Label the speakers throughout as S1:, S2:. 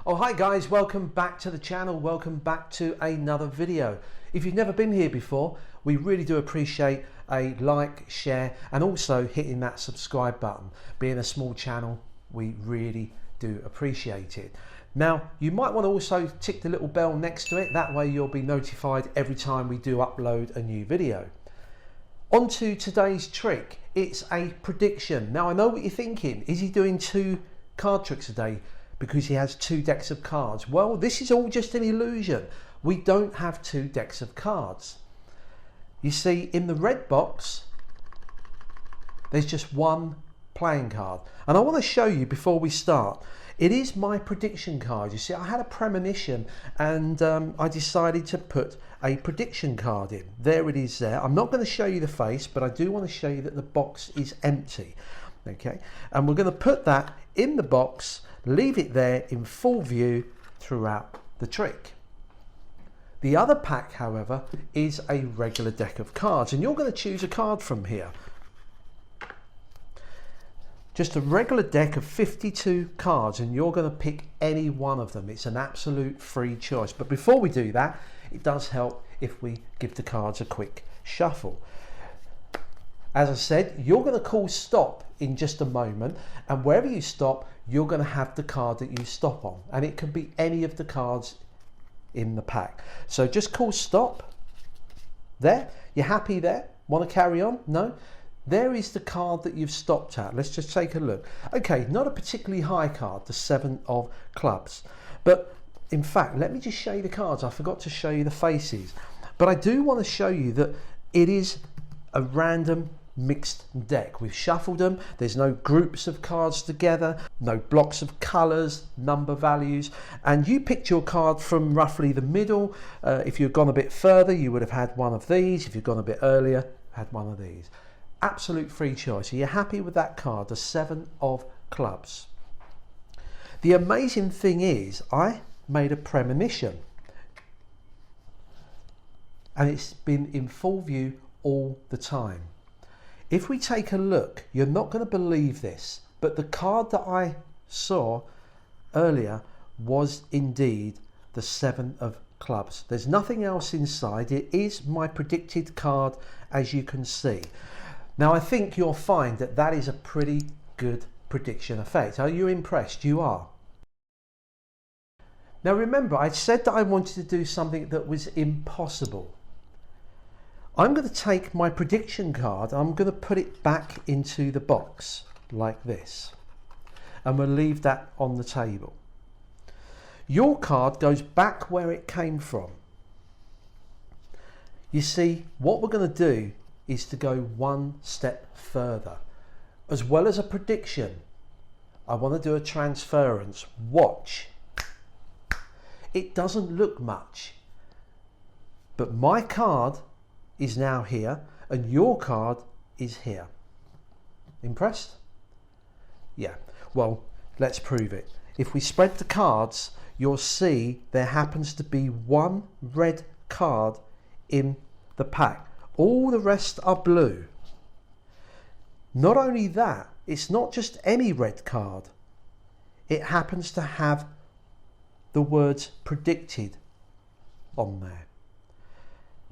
S1: Oh, hi guys, welcome back to the channel. Welcome back to another video. If you've never been here before, we really do appreciate a like, share, and also hitting that subscribe button. Being a small channel, we really do appreciate it. Now, you might want to also tick the little bell next to it. That way you'll be notified every time we do upload a new video. On to today's trick. It's a prediction. Now, I know what you're thinking. Is he doing 2 card tricks a day because he has 2 decks of cards? Well, this is all just an illusion. We don't have 2 decks of cards. You see, in the red box, there's just 1 playing card. And I want to show you before we start. It is my prediction card. You see, I had a premonition and I decided to put a prediction card in. There it is there. I'm not going to show you the face, but I do want to show you that the box is empty. Okay, and we're going to put that in the box, leave it there in full view throughout the trick. The other pack, however, is a regular deck of cards, and you're going to choose a card from here. Just a regular deck of 52 cards, and you're going to pick any one of them. It's an absolute free choice. But before we do that, it does help if we give the cards a quick shuffle. As I said, you're going to call stop in just a moment, and wherever you stop, you're going to have the card that you stop on, and it can be any of the cards in the pack. So just call stop. There, you're happy there? Want to carry on? No? There is the card that you've stopped at. Let's just take a look. Okay, not a particularly high card, the 7 of clubs. But in fact, let me just show you the cards. I forgot to show you the faces. But I do want to show you that it is a random mixed deck. We've shuffled them. There's no groups of cards together, no blocks of colours, number values. And you picked your card from roughly the middle. If you'd gone a bit further, you would have had one of these. If you'd gone a bit earlier, had one of these. Absolute free choice. Are you happy with that card, the 7 of clubs? The amazing thing is, I made a premonition, and it's been in full view all the time. If we take a look, you're not going to believe this, but the card that I saw earlier was indeed the 7 of clubs. There's nothing else inside. It is my predicted card, as you can see. Now, I think you'll find that that is a pretty good prediction effect. Are you impressed? You are. Now, remember, I said that I wanted to do something that was impossible. I'm going to take my prediction card, I'm going to put it back into the box like this, and we'll leave that on the table. Your card goes back where it came from. You see, what we're going to do is to go one step further. As well as a prediction, I want to do a transference. Watch. It doesn't look much, but my card is now here and your card is here. Impressed? Yeah, well, let's prove it. If we spread the cards, you'll see there happens to be 1 red card in the pack. All the rest are blue. Not only that, it's not just any red card. It happens to have the words predicted on there.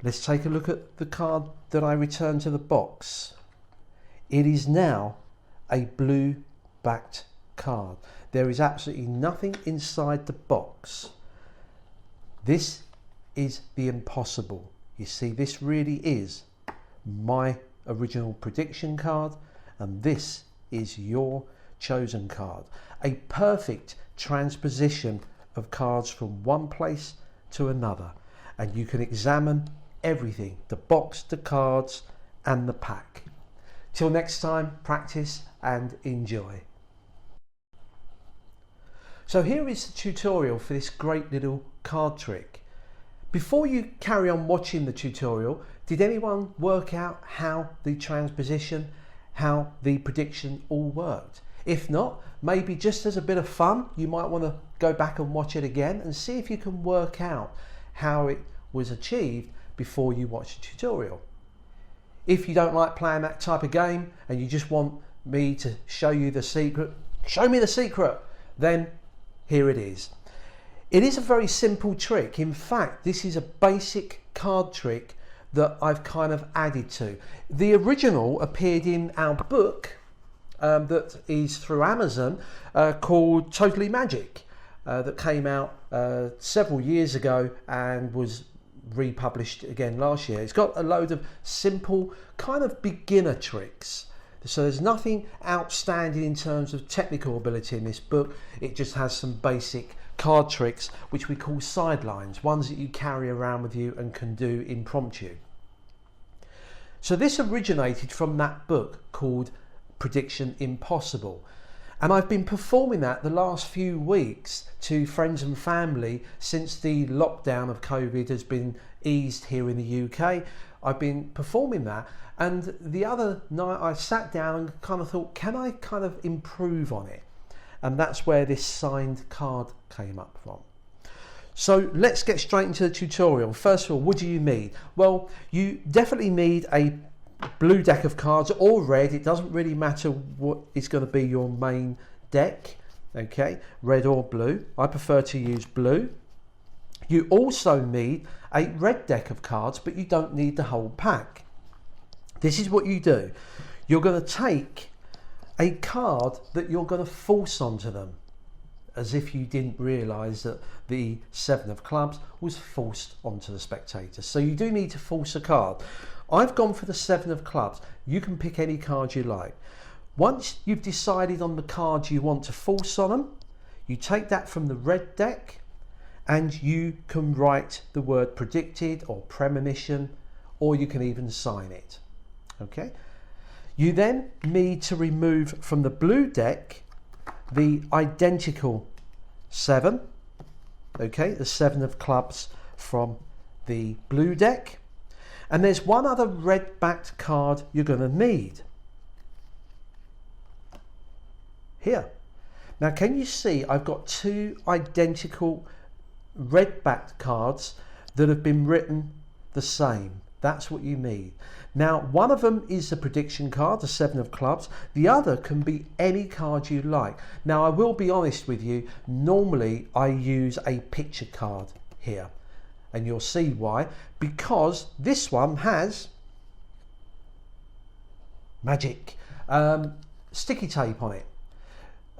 S1: Let's take a look at the card that I returned to the box. It is now a blue backed card. There is absolutely nothing inside the box. This is the impossible. You see, this really is my original prediction card, and this is your chosen card. A perfect transposition of cards from one place to another, and you can examine everything, the box, the cards, and the pack. Till next time, practice and enjoy. So here is the tutorial for this great little card trick. Before you carry on watching the tutorial, did anyone work out how the transposition, how the prediction all worked? If not, maybe just as a bit of fun, you might want to go back and watch it again and see if you can work out how it was achieved before you watch the tutorial. If you don't like playing that type of game and you just want me to show you the secret, show me the secret, then here it is. It is a very simple trick. In fact, this is a basic card trick that I've kind of added to. The original appeared in our book that is through Amazon called Totally Magic that came out several years ago and was republished again last year. It's got a load of simple kind of beginner tricks. So there's nothing outstanding in terms of technical ability in this book. It just has some basic card tricks which we call sidelines, ones that you carry around with you and can do impromptu. So this originated from that book called Prediction Impossible, and I've been performing that the last few weeks to friends and family since the lockdown of COVID has been eased here in the UK. I've been performing that, and the other night I sat down and kind of thought, can I kind of improve on it? And that's where this signed card came up from. So let's get straight into the tutorial. First of all, what do you need? Well, you definitely need a blue deck of cards or red. It doesn't really matter what is going to be your main deck, okay, red or blue. I prefer to use blue. You also need a red deck of cards, but you don't need the whole pack. This is what you do. You're going to take a card that you're going to force onto them, as if you didn't realise that the 7 of clubs was forced onto the spectator. So you do need to force a card. I've gone for the 7 of clubs. You can pick any card you like. Once you've decided on the card you want to force on them, you take that from the red deck and you can write the word predicted or premonition, or you can even sign it. Okay. You then need to remove from the blue deck the identical 7, okay, the 7 of clubs from the blue deck, and there's one other red backed card you're going to need here. Now can you see I've got 2 identical red backed cards that have been written the same? That's what you need. Now one of them is the prediction card, the 7 of clubs. The other can be any card you like. Now I will be honest with you, normally I use a picture card here, and you'll see why, because this one has magic sticky tape on it.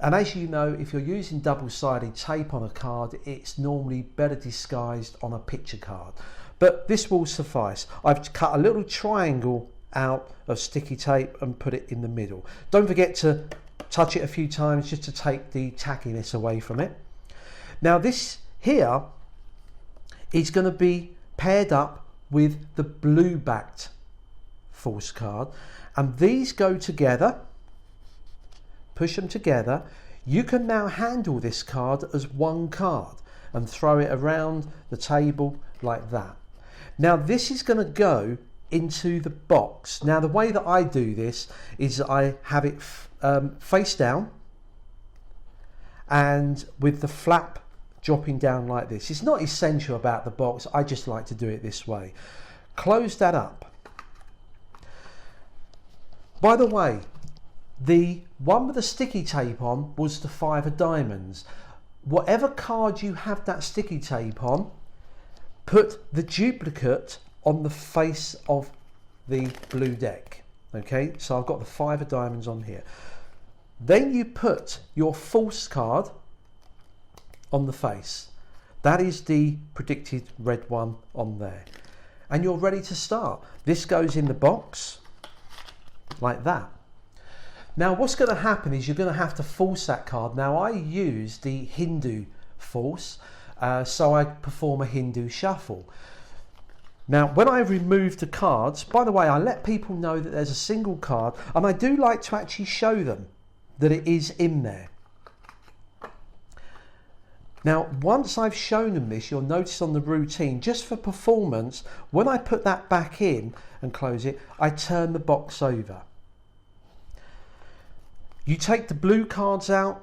S1: And as you know, if you're using double-sided tape on a card, it's normally better disguised on a picture card. But this will suffice. I've cut a little triangle out of sticky tape and put it in the middle. Don't forget to touch it a few times just to take the tackiness away from it. Now this here is going to be paired up with the blue backed force card, and these go together. Push them together. You can now handle this card as one card and throw it around the table like that. Now this is going to go into the box. Now the way that I do this is I have it face down and with the flap dropping down like this. It's not essential about the box, I just like to do it this way. Close that up. By the way, the one with the sticky tape on was the 5 of diamonds. Whatever card you have that sticky tape on, put the duplicate on the face of the blue deck. Okay, so I've got the 5 of diamonds on here. Then you put your false card on the face. That is the predicted red one on there. And you're ready to start. This goes in the box like that. Now what's going to happen is you're going to have to force that card. Now I use the Hindu force, so I perform a Hindu shuffle. Now when I remove the cards, by the way, I let people know that there's a single card, and I do like to actually show them that it is in there. Now once I've shown them this, you'll notice on the routine, just for performance, when I put that back in and close it, I turn the box over. You take the blue cards out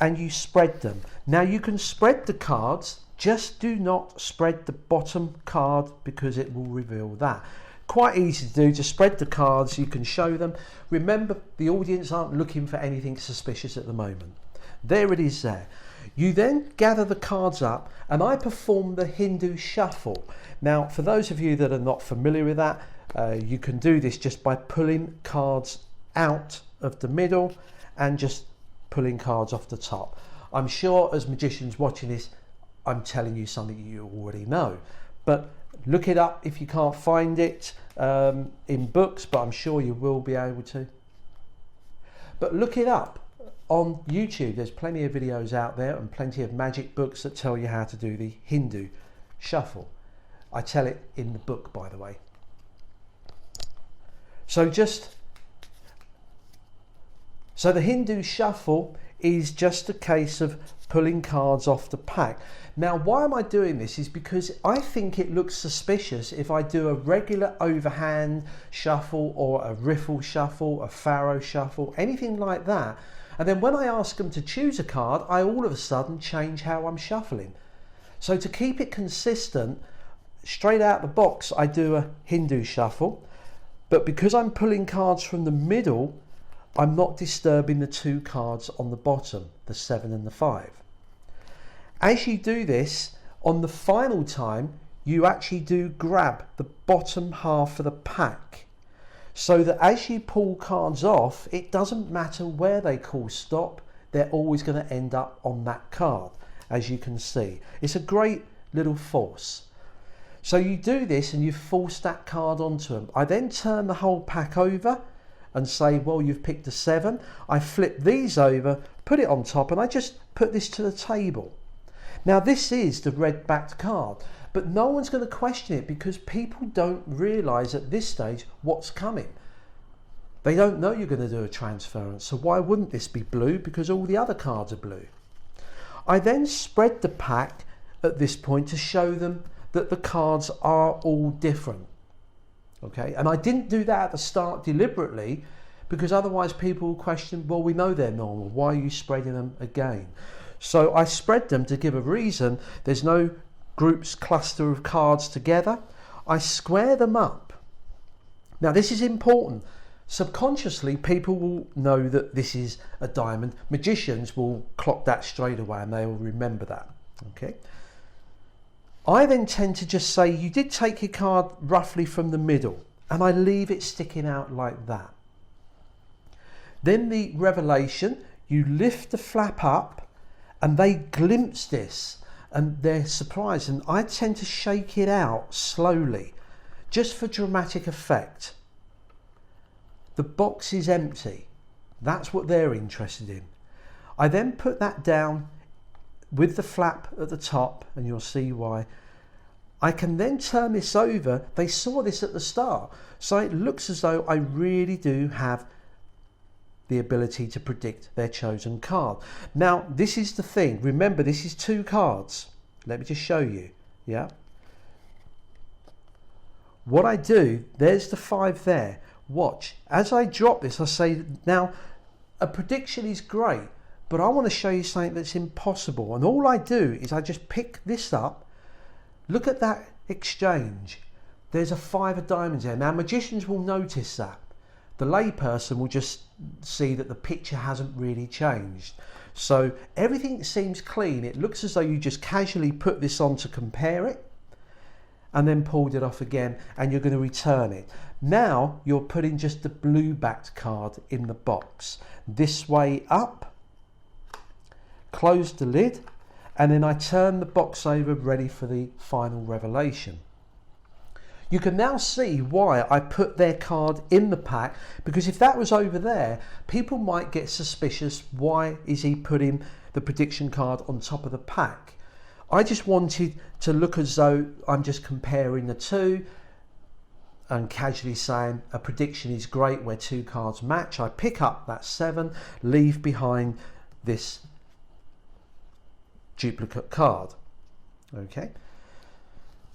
S1: and you spread them. Now you can spread the cards, just do not spread the bottom card because it will reveal that. Quite easy to do, just spread the cards, you can show them. Remember, the audience aren't looking for anything suspicious at the moment. There it is there. You then gather the cards up and I perform the Hindu shuffle. Now, for those of you that are not familiar with that, you can do this just by pulling cards out of the middle and just pulling cards off the top. I'm sure as magicians watching this, I'm telling you something you already know, but look it up if you can't find it in books, but I'm sure you will be able to. But look it up on YouTube. There's plenty of videos out there and plenty of magic books that tell you how to do the Hindu shuffle. I tell it in the book, by the way. So the Hindu shuffle is just a case of pulling cards off the pack. Now, why am I doing this is because I think it looks suspicious if I do a regular overhand shuffle or a riffle shuffle, a pharaoh shuffle, anything like that. And then when I ask them to choose a card, I all of a sudden change how I'm shuffling. So to keep it consistent, straight out the box, I do a Hindu shuffle. But because I'm pulling cards from the middle, I'm not disturbing the two cards on the bottom, the 7 and the 5. As you do this, on the final time, you actually do grab the bottom half of the pack, so that as you pull cards off, it doesn't matter where they call stop, they're always going to end up on that card, as you can see. It's a great little force. So you do this and you force that card onto them. I then turn the whole pack over and say, well, you've picked a 7. I flip these over, put it on top, and I just put this to the table. Now, this is the red backed card, but no one's going to question it because people don't realise at this stage what's coming. They don't know you're going to do a transference, so why wouldn't this be blue? Because all the other cards are blue. I then spread the pack at this point to show them that the cards are all different. Okay, and I didn't do that at the start deliberately because otherwise people will question, well, we know they're normal, why are you spreading them again? So I spread them to give a reason. There's no groups cluster of cards together. I square them up. Now this is important. Subconsciously people will know that this is a diamond. Magicians will clock that straight away and they will remember that. Okay. I then tend to just say, you did take your card roughly from the middle, and I leave it sticking out like that. Then the revelation, you lift the flap up and they glimpse this and they're surprised, and I tend to shake it out slowly just for dramatic effect. The box is empty. That's what they're interested in. I then put that down with the flap at the top, and you'll see why. I can then turn this over. They saw this at the start, so it looks as though I really do have the ability to predict their chosen card. Now, this is the thing. Remember, this is 2 cards. Let me just show you. Yeah. What I do, there's the 5 there. Watch. As I drop this, I say, now, a prediction is great, but I want to show you something that's impossible. And all I do is I just pick this up. Look at that exchange. There's a 5 of diamonds there. Now, magicians will notice that. The layperson will just see that the picture hasn't really changed. So everything seems clean. It looks as though you just casually put this on to compare it and then pulled it off again, and you're going to return it. Now you're putting just the blue backed card in the box. This way up, close the lid, and then I turn the box over ready for the final revelation. You can now see why I put their card in the pack, because if that was over there, people might get suspicious. Why is he putting the prediction card on top of the pack? I just wanted to look as though I'm just comparing the two and casually saying a prediction is great where 2 cards match. I pick up that 7, leave behind this duplicate card. Okay.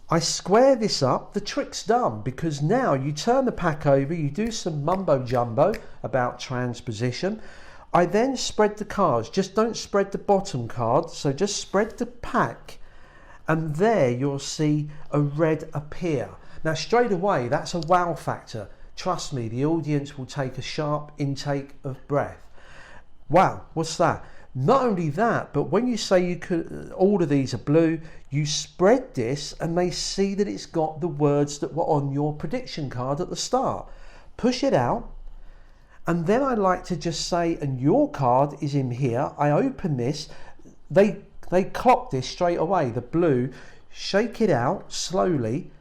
S1: I square this up. The trick's done, because now you turn the pack over, you do some mumbo jumbo about transposition. I then spread the cards. Just don't spread the bottom card, so just spread the pack, and there you'll see a red appear. Now straight away, that's a wow factor. Trust me, the audience will take a sharp intake of breath. Wow, what's that? Not only that, but when you say you could, all of these are blue, you spread this and they see that it's got the words that were on your prediction card at the start. Push it out, and then I like to just say, and your card is in here. I open this, they clock this straight away, the blue, shake it out slowly,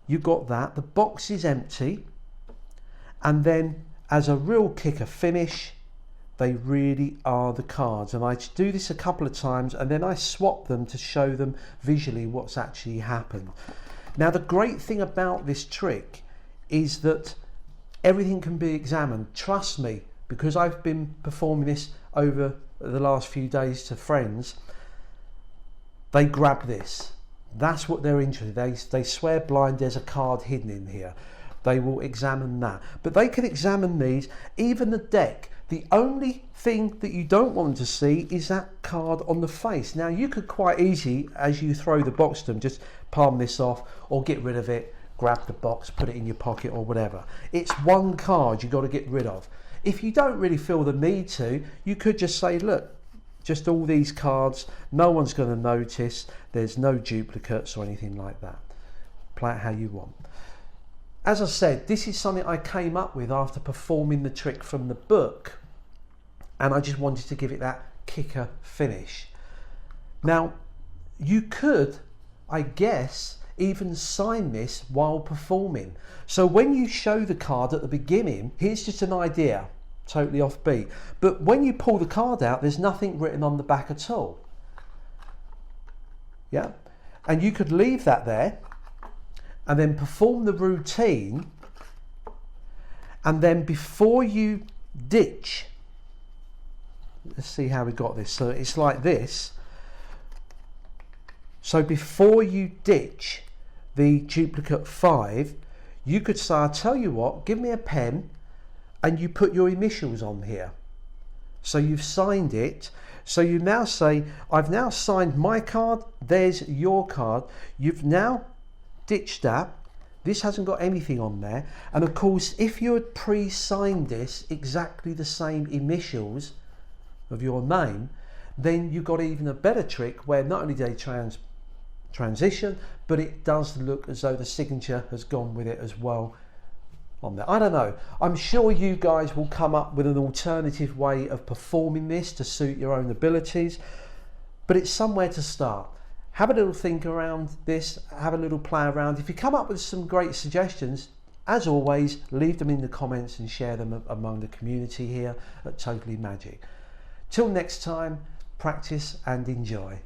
S1: you got that, the box is empty, and then as a real kicker finish, they really are the cards. And I do this a couple of times and then I swap them to show them visually what's actually happened. Now the great thing about this trick is that everything can be examined. Trust me, because I've been performing this over the last few days to friends, they grab this. That's what they're interested in. They swear blind there's a card hidden in here. They will examine that. But they can examine these, even the deck. The only thing that you don't want them to see is that card on the face. Now you could quite easily, as you throw the box to them, just palm this off or get rid of it, grab the box, put it in your pocket or whatever. It's one card you've got to get rid of. If you don't really feel the need to, you could just say, look, just all these cards, no one's going to notice, there's no duplicates or anything like that. Play it how you want. As I said, this is something I came up with after performing the trick from the book, and I just wanted to give it that kicker finish. Now, you could, I guess, even sign this while performing. So when you show the card at the beginning, here's just an idea, totally offbeat, but when you pull the card out, there's nothing written on the back at all. Yeah, and you could leave that there and then perform the routine, and then before you ditch, let's see how we got this. So it's like this. So before you ditch the duplicate 5, you could say, I'll tell you what, give me a pen, and you put your initials on here. So you've signed it. So you now say, I've now signed my card, there's your card. You've now ditched that. This hasn't got anything on there. And of course, if you had pre-signed this exactly the same initials of your name, then you've got even a better trick where not only do they transition, but it does look as though the signature has gone with it as well on there. I don't know. I'm sure you guys will come up with an alternative way of performing this to suit your own abilities, but it's somewhere to start. Have a little think around this, have a little play around. If you come up with some great suggestions, as always, leave them in the comments and share them among the community here at Totally Magic. Till next time, practice and enjoy.